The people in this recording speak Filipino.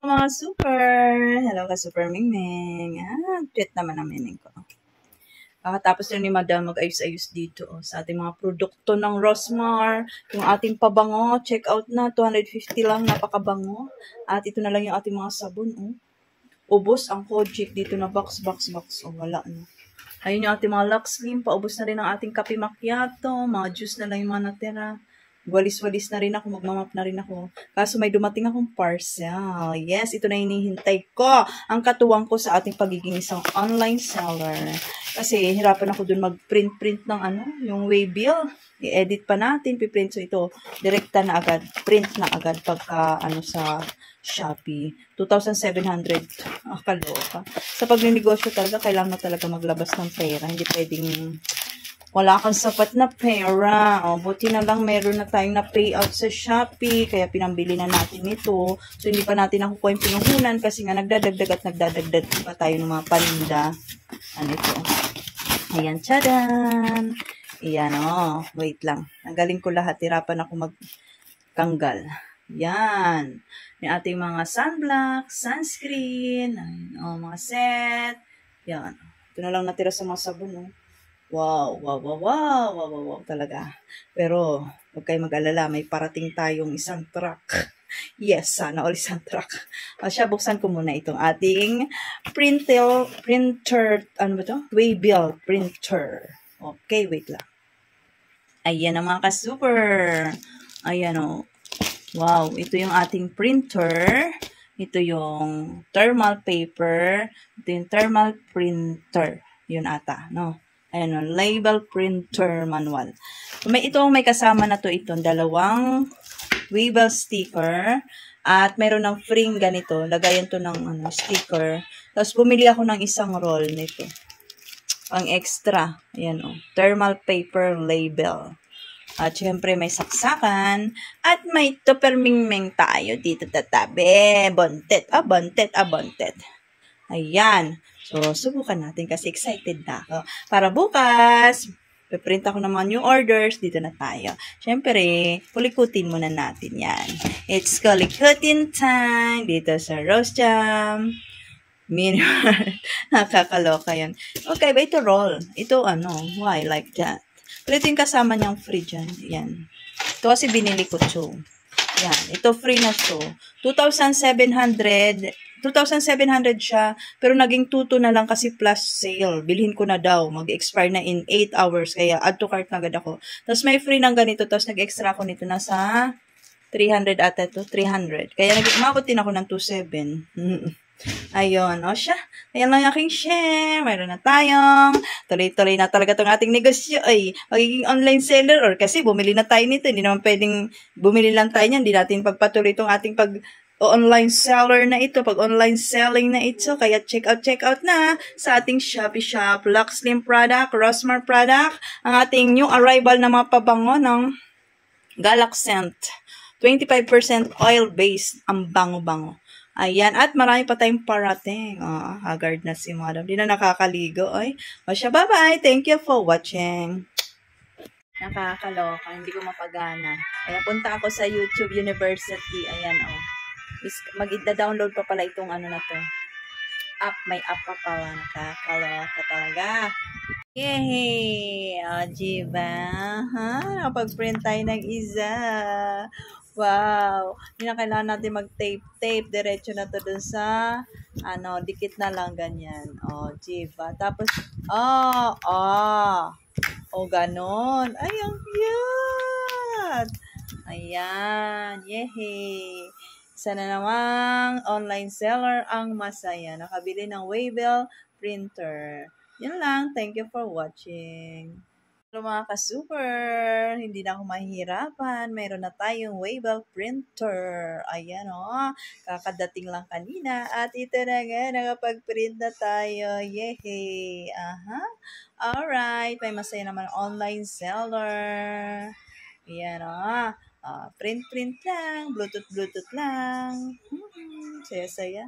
Mga super! Hello ka super Mingming. Treat naman ang Mingming ko. Kakatapos lang ni Madam mag-ayos-ayos dito sa ating mga produkto ng Rosmar. Yung ating pabango, check out na, 250 lang, napakabango. At ito na lang yung ating mga sabon. Ubos ang Kojic dito na box. Wala na. Ayun yung ating mga Lux Slim, paubos na rin ang ating kape macchiato, mga juice na lang yung mga natira. Walis-walis na rin ako, magmamap na rin ako. Kaso may dumating akong parcel. Yes, ito na hinihintay ko. Ang katuwang ko sa ating pagiging isang online seller. Kasi hirapan ako dun mag-print ng yung waybill. I-edit pa natin, piprint. So ito, direkta na agad, print na agad pagka sa Shopee. 2,700. Kaloka. Sa pagninegosyo talaga, kailangan mo talaga maglabas ng pera. Hindi pwedeng wala kang sapat na pera. Buti na lang meron na tayong na-payout sa Shopee. Kaya pinambili na natin ito. So, hindi pa natin nakukuha yung pinuhunan kasi nga nagdadagdag pa tayo ng mga paninda. Ano ito? Ayan, tchadan! Ayan, wait lang. Tanggalin ko lahat. Hirapan ako magtanggal. Yan. Yung ating mga sunblock, sunscreen, mga set. Yan. Ito na lang natira sa mga sabon, Wow talaga. Pero, huwag kayo mag-alala, may parating tayong isang truck. Yes, sana all isang truck. Buksan ko muna itong ating printer, Waybill printer. Okay, wait lang. Ayan ang mga ka-super. Ayan Wow, ito yung ating printer. Ito yung thermal paper. Ito yung thermal printer. Yun ata, Ayan label printer manual. May kasama na itong dalawang waybill sticker. At meron ng free ganito. Lagayan to ng sticker. Tapos bumili ako ng isang roll nito. Ang extra. Ayan thermal paper label. At syempre may saksakan. At may tupermingming tayo dito tatabi. Bontet. Ayan. So, subukan natin kasi excited na ako. Para bukas, piprint ako ng mga new orders. Dito na tayo. Siyempre, kulikutin muna natin yan. It's kulikutin time. Dito sa Rose Jam. Mirror. Nakakaloka yan. Okay, ba ito roll? Ito why like that? Pero ito yung kasama niyang free dyan. Yan. Ito kasi binili ko ito. Yan. Ito free na ito. 2,700 siya, pero naging 2,2 na lang kasi plus sale. Bilhin ko na daw. Mag-expire na in 8 hours. Kaya add to cart na agad ako. Tapos may free ng ganito. Tapos nag-extra ko nito. Nasa 300 ata ito. 300. Kaya umabot din ako ng 2,700. Ayun, siya. Ayan lang yung aking share. Mayroon na tayong tuloy-tuloy na talaga itong ating negosyo. Magiging online seller or kasi bumili na tayo nito. Hindi naman pwedeng bumili lang tayo niyan. Hindi natin pagpatuloy itong ating online seller na ito. Pag online selling na ito. Kaya check out na sa ating Shopee Shop. Lux Slim product, Rosmar product. Ang ating new arrival na mga pabango ng Galaxcent. 25% oil-based. Ang bango-bango. Ayan. At marami pa tayong parating. Haggard na si Madam. Di na nakakaligo. Siya, bye-bye. Thank you for watching. Nakakaloka. Hindi ko mapagana. Kaya punta ako sa YouTube University. Ayan, mag-download pa pala itong na to. May app pa pala. Nakakaloka talaga. Yay! Diba? Kapag-print tayo ng isa. Wow! Hindi na kailangan natin mag-tape. Diretso na to dun sa, dikit na lang ganyan. Diba? Tapos, ganon. Ay, ang cute! Ayan. Yehey! Isa na namang online seller ang masaya. Nakabili ng waybill printer. Yan lang. Thank you for watching. Hello mga ka-super! Hindi na ako mahihirapan. Mayroon na tayong waybill printer. Ayan kakadating lang kanina. At ito na nga, nakapag-print na tayo. Yehey! Alright. May masaya naman online seller. Ayan print lang. Bluetooth lang. Saya-saya.